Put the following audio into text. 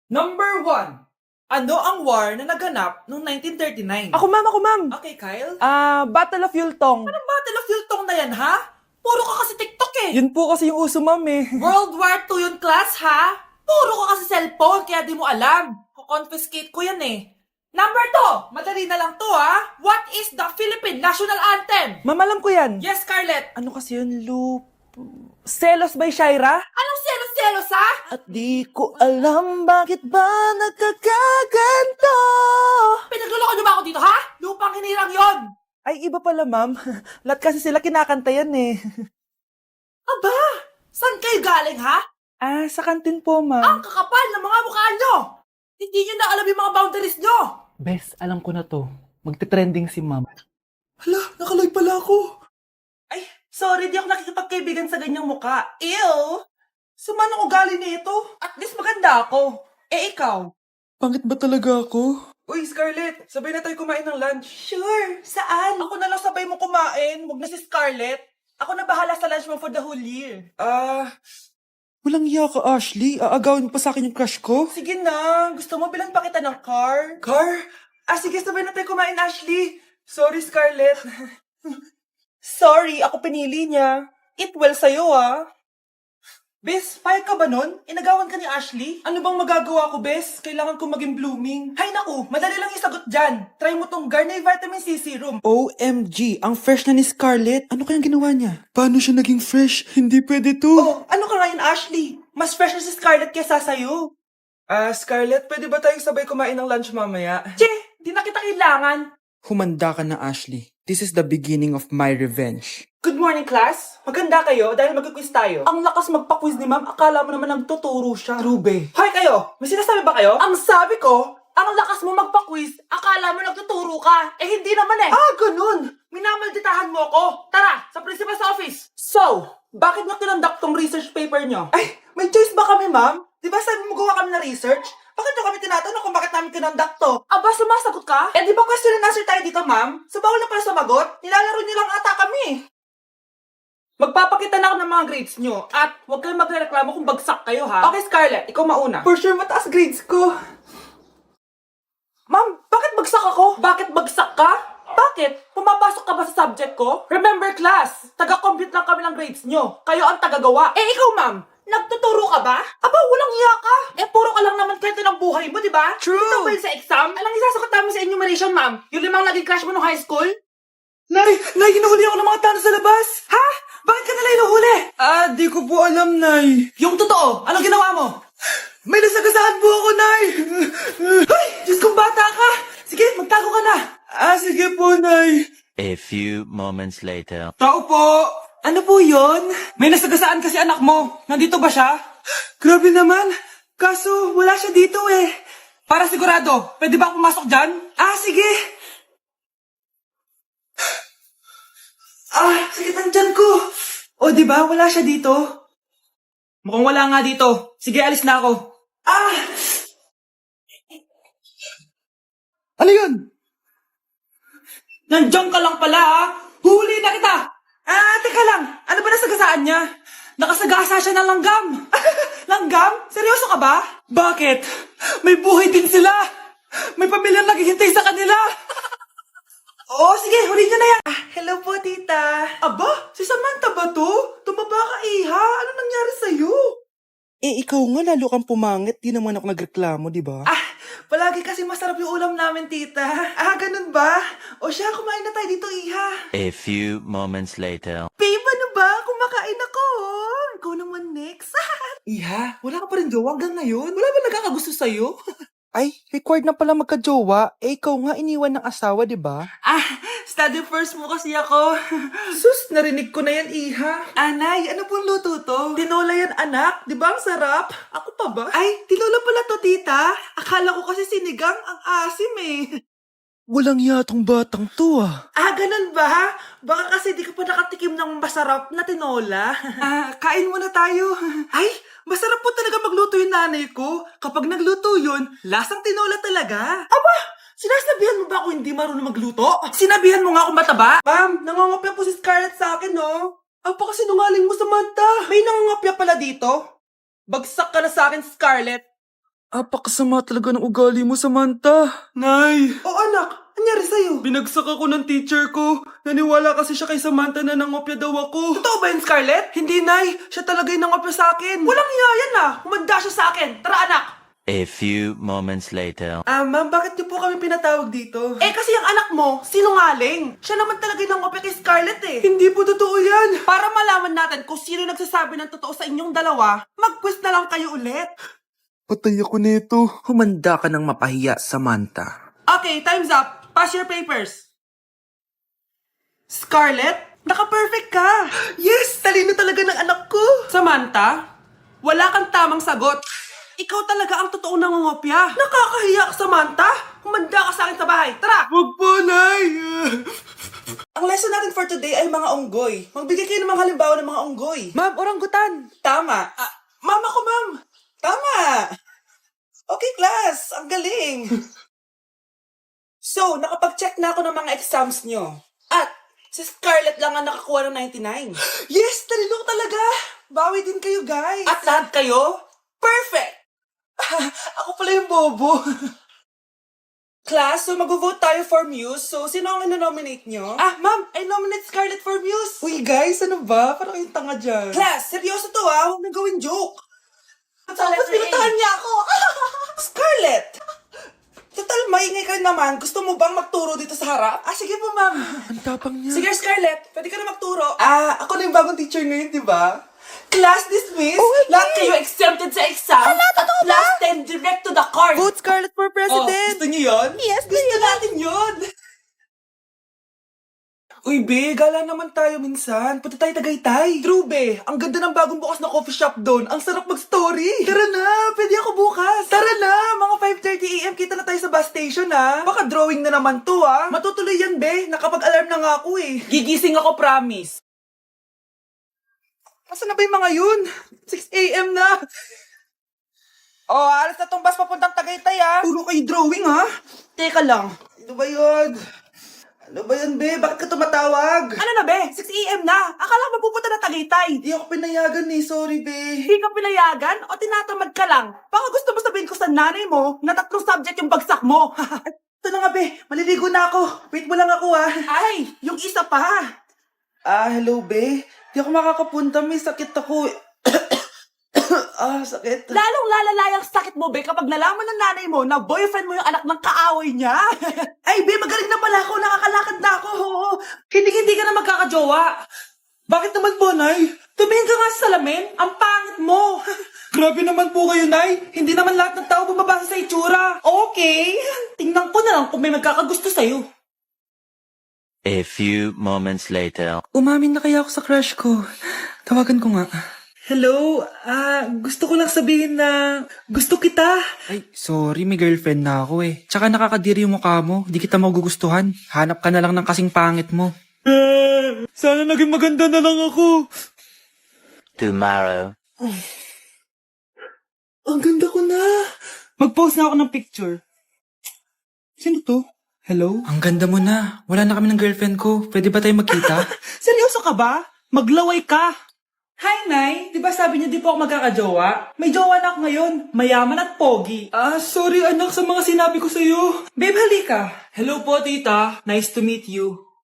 Number 1. Ano ang war na naganap noong 1939? Ako ma'am. Okay, Kyle. Battle of Yultong. Anong Battle of Yultong na yan, ha? Puro ka kasi TikTok eh. Yun po kasi yung uso ma'am eh. World War II yun, class, ha? Puro ka kasi cellphone, kaya di mo alam. Kukonfiscate ko yan eh. Number 2. Madali na lang to, ha? What is the Philippine National Anthem? Ma'am, alam ko yan. Yes, Scarlett. Ano kasi yun, Selos by Shaira? Anong selos-selos, ha? At di ko alam bakit ba nagkakaganto. Pinagluloko niyo ba ako dito, ha? Lupang hinirang yon. Ay, iba pala ma'am. Lahat kasi sila kinakanta yan eh. Aba, saan kayo galing, ha? Sa kantin po Ang ma'am. kakapal ng mga mukha nyo. Hindi nyo na alam yung mga boundaries nyo. Bes, alam ko na to. Magte-trending si ma'am. Hala, nakalive pala ako. Ay, sorry, di ako nakikipagkaibigan sa ganyang muka. Ew! Sumanong ugali nito. At least maganda ako. Eh, ikaw? Pangit ba talaga ako? Uy, Scarlett, sabay na tayo kumain ng lunch. Sure, saan? Ako na lang sabay mo kumain, wag na si Scarlett. Ako na bahala sa lunch mo for the whole year. Walang iya ka, Ashley. Aagawin mo pa sa akin yung crush ko. Sige na, gusto mo bilan pa kita ng car? Car? Sige, sabay na tayo kumain, Ashley. Sorry, Scarlett. Sorry, ako pinili niya. Eat well sa'yo, Bes, payag ka ba nun? Inagawan ka ni Ashley? Ano bang magagawa ko, Bes? Kailangan ko maging blooming. Hay naku, madali lang isagot dyan. Try mo tong Garnier Vitamin C Serum. OMG, ang fresh na ni Scarlett. Ano kayang ginawa niya? Paano siya naging fresh? Hindi pwede to. Oh, ano ka ngayon, Ashley? Mas fresh na si Scarlett kesa sa'yo. Scarlett, pwede ba tayong sabay kumain ng lunch mamaya? Che, di na kita kailangan. Humanda ka na, Ashley. This is the beginning of my revenge. Good morning, class. Maganda kayo dahil mag-quiz tayo. Ang lakas magpa-quiz ni ma'am, akala mo naman nagtuturo siya. True, be. Hoy kayo, may sinasabi ba kayo? Ang sabi ko, ang lakas mo magpa-quiz, akala mo nagtuturo ka. Eh hindi naman eh. Ganun. Minamalditahan mo ako. Tara, sa principal's office. So, bakit nyo kinonduct tong research paper nyo? Ay, may choice ba kami, ma'am? Di ba sabi mo gawa kami na research? Bakit nyo kami tinatanong kung bakit namin kinonduct to? Aba, sumasagot ka? Eh di ba question and answer tayo dito, ma'am? So bawal na pala sumagot? Nilalaro nyo lang ata kami. Magpapakita na ako ng mga grades nyo at huwag kayong magreklamo kung bagsak kayo, ha? Okay, Scarlett, ikaw mauna. For sure, mataas grades ko. Ma'am, bakit bagsak ako? Bakit bagsak ka? Bakit? Pumapasok ka ba sa subject ko? Remember, class, taga-compute lang kami ng grades nyo. Kayo ang tagagawa. Eh, ikaw, ma'am, nagtuturo ka ba? Aba, walang iya ka. Eh, puro ka lang naman kwento ng buhay mo, di ba? True. Ito ba yun sa exam? Alang isasagot namin sa enumeration, ma'am. Yung 5 naging crush mo nung high school? Nay, hinuhuli ako ng mga tano sa labas. Ha? Bakit ka nila hinuhuli? Di ko po alam, Nay. Yung totoo, anong ginawa mo? May nasagasaan po ako, Nay. Ay, Diyos kong bata ka! Sige, magtago ka na! Sige po, Nay. A few moments later. Tao po. Ano po yun? May nasagasaan kasi anak mo. Nandito ba siya? Grabe naman. Kaso, wala siya dito eh. Para sigurado, pwede ba pumasok dyan? Sige. Sakit ang tiyan ko. O, di ba? Wala siya dito. Mukhang wala nga dito. Sige, alis na ako. Ano yun? Nandiyan ka lang pala, ha? Huli na kita! Teka lang. Ano ba nasagasaan niya? Nakasagasa siya ng langgam. Langgam? Seryoso ka ba? Bakit? May buhay din sila. May pamilyang naghihintay sa kanila. Oo, sige, huli niyo na yan. Hello po, tita. Aba, si Samantha ba to? Tumaba ka, iha. Ano nangyari sa'yo? Ikaw nga lalo kang pumangit. Di naman ako nagreklamo, di ba? Palagi kasi masarap yung ulam namin, tita. Ganun ba? O siya, kumain na tayo dito, iha. A few moments later. Babe, ano ba? Kumakain ako. Ikaw naman next. Iha, wala ka pa rin jowa hanggang ngayon? Wala ba nagkakagusto sa'yo? Ay, required na pala magka-jowa. Ikaw nga iniwan ng asawa, di ba? Study first mo kasi ako. Sus, narinig ko na yan, iha. Anay, ano pong luto to? Tinola yan, anak. Di ba ang sarap? Ako pa ba? Ay, tinola pala to, tita. Akala ko kasi sinigang ang asim eh. Walang yatong batang to Ganun ba? Baka kasi di ka pa nakatikim ng masarap na tinola. Kain muna tayo. Ay, masarap po talaga magluto yung nanay ko. Kapag nagluto yun, lasang tinola talaga. Aba, sinasabihan mo ba ako hindi marunong magluto? Sinabihan mo nga akong mataba? Ma'am, nangangopya po si Scarlett sa akin, no? Apakasinungaling mo, Samantha. May nangangopya pala dito? Bagsak ka na sa akin, Scarlett. Apakasama talaga ng ugali mo, Samantha. Nay! Oh anak, anyari sa'yo? Binagsak ako ng teacher ko. Naniwala kasi siya kay Samantha na nangopya daw ako. Totoo ba yun, Scarlett? Hindi, Nay. Siya talaga yung nangopya sa akin. Walang iya yan ah. Humanda siya sa akin. Tara, anak. A few moments later. Ma'am, bakit niyo po kami pinatawag dito? Kasi yung anak mo, sinungaling. Siya naman talaga yung nangopya kay Scarlett eh. Hindi po totoo yan. Para malaman natin kung sino nagsasabi ng totoo sa inyong dalawa, mag-quiz na lang kayo ulit. Patay ako nito. Humanda ka ng mapahiya, Samantha. Okay, time's up. Pass your papers. Scarlett, naka-perfect ka. Yes, talino talaga ng anak ko. Samantha, wala kang tamang sagot. Ikaw talaga ang totoong nangungopya. Nakakahiya ka, Samantha. Humanda ka sa akin sa bahay. Tara! Wag po, Nay! Ang lesson natin for today ay mga unggoy. Magbigay kayo ng mga halimbawa ng mga unggoy. Ma'am, oranggutan. Tama. Ma'am ako, ma'am. Tama. Okay, class. Ang galing. So, nakapag-check na ako ng mga exams nyo. At, si Scarlett lang ang nakakuha ng 99. Yes! Talino talaga! Bawi din kayo, guys. At lahat kayo, perfect! Ako pala yung bobo. Class, so mag-vote tayo for Muse. So, sino ang ino-nominate nyo? Ma'am, I nominate Scarlett for Muse. Uy, guys, ano ba? Parang kayong tanga dyan. Class, seryoso to Huwag nang gawin joke. Tapos pinuntahan niya ako. Scarlett! Total, maingay ka rin naman. Gusto mo bang magturo dito sa harap? Sige po, ma'am. Ang tapang niya. Sige, Scarlett. Pwede ka na magturo. Ako na yung bagong teacher ngayon, di ba? Class dismissed. Lahat kayo exempted sa exam. At last 10 direct to the card. Vote Scarlett for president! Gusto niyo yun? Yes, gusto natin yun. Uy, be, gala naman tayo minsan. Punta tayo Tagaytay. True, be. Ang ganda ng bagong bukas na coffee shop doon. Ang sarap mag-story. Tara na, pwede ako bukas. Tara na, mga 5:30 AM kita na tayo sa bus station, ha. Baka drawing na naman to, ha. Matutuloy yan, be. Nakapag-alarm na nga ako, eh. Gigising ako, promise. Asan na ba yung mga yun? 6 AM na. Alas na tong bus papuntang Tagaytay, ha. Puro kayo drawing, ha. Teka lang. Ano ba yun? Ano ba yun, be? Bakit ka tumatawag? Ano na, be? 6 AM na. Akala ko mapupunta na Tagaytay. Di ako pinayagan eh. Sorry, be. Hindi ka pinayagan o tinatamad ka lang? Baka gusto mo sabihin ko sa nanay mo na 3 subject yung bagsak mo. Ito na nga, be. Maliligo na ako. Wait mo lang ako, ha. Ay, yung isa pa. Hello, be. Di ako makakapunta. May sakit ako. Sakit. Lalong lalala yung sakit mo, be, kapag nalaman ng nanay mo na boyfriend mo yung anak ng kaaway niya. Ay, be, magaling na pala ako. Nakakalakad na ako. Hindi ka na magkakajowa. Bakit naman po, Nay? Tumingin ka nga sa salamin. Ang pangit mo. Grabe naman po kayo, Nay. Hindi naman lahat ng tao bumabasa sa itsura. Okay. Tingnan ko na lang kung may magkakagusto sa'yo. A few moments later. Umamin na kaya ako sa crush ko. Tawagan ko nga. Hello, gusto ko lang sabihin na gusto kita. Ay, sorry, may girlfriend na ako eh. Tsaka nakakadiri yung mukha mo. Di kita magugustuhan. Hanap ka na lang ng kasing pangit mo. Sana naging maganda na lang ako. Tomorrow. Ang ganda ko na. Mag-post na ako ng picture. Sino to? Hello? Ang ganda mo na. Wala na kami ng girlfriend ko. Pwede ba tayo magkita? Seryoso ka ba? Maglaway ka. Hi, Nay. Di ba sabi niyo di po ako magkakajowa? May jowa na ako ngayon. Mayaman at pogi. Sorry anak sa mga sinabi ko sa'yo. Babe, halika. Hello po, tita. Nice to meet you.